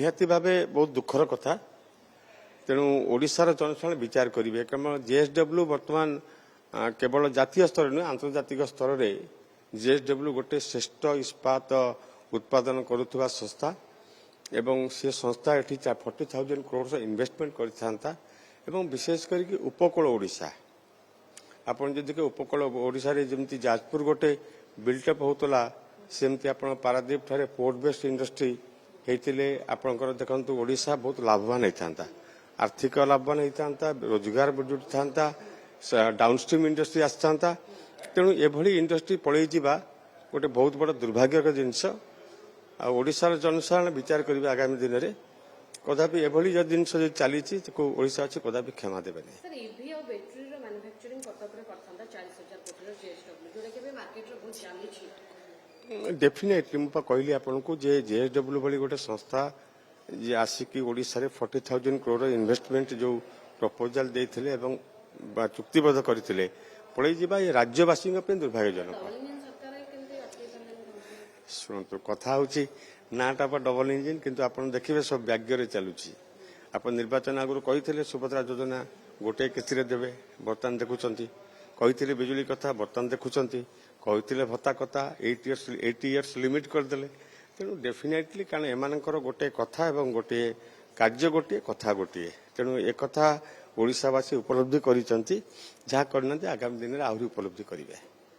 निहाती भाव बहुत दुखर कथा तेणु ओडिशार जनसाधारण विचार करेंगे केवल जेएसडब्ल्यू बर्तमान केवल जातीय स्तर नुहे आंतर्जातिक स्तर में जेएसडब्ल्यू गोटे श्रेष्ठ इस्पात उत्पादन करुवा संस्था एवं से संस्था एटी 40,000 करोड़ इन्वेस्टमेंट करता एवं विशेष करके उपकूल ओडिशा आपन जदि उपकूल ओडिशा रे जमती जाजपुर गोटे बिल्टअप होतला सेमती आपण पारादीप ठारे पोर्ट बेस्ड इंडस्ट्री हेतिले आपनकर देखंतु ओडिशा बहुत लाभवान होता आर्थिक लाभवान होता रोजगार बढ़ी था डाउनस्ट्रीम इंडस्ट्री आसता तेणु एभली इंडस्ट्री पलि जा गोटे बहुत बड़ दुर्भाग्य जिनस ओडिशार जनसाधारण विचार करेंगे आगामी दिन में कदापि एभली जो जिन चली ओडिशा अच्छी कदापि क्षमा देवे डेफिनेटली मुझे कहली आपन को जेएसडब्ल्यू भली गोटे संस्था जे आसिकी ओडिशा रे 40,000 करोड़ इन्वेस्टमेंट जो प्रपोजल देथिले एवं चुक्तिबद्ध करथिले पळै जिबा ये राज्यवासी दुर्भाग्यजनक शुणु कथा हूँ नाटा डबल इंजिन किंतु आपन देखिए सब भाग्य चलुची आप निर्वाचन आगु कही सुभद्रा योजना गोटे किस्ती देवे बर्तमान देखुंत कही बिजुली कथा बर्तमान देखुंत कही भत्ता कथा 8 इयर्स लिमिट करदे तेणु डेफिनेटली कारण एमानकर गोटे कथा एवं गोटे कार्य गोटे कथा गोटे तेणु एक कथा ओडिशावासी उपलब्धि करिसेंती जहाँ करना आगामी दिन में आहरी उपलब्धि करेंगे।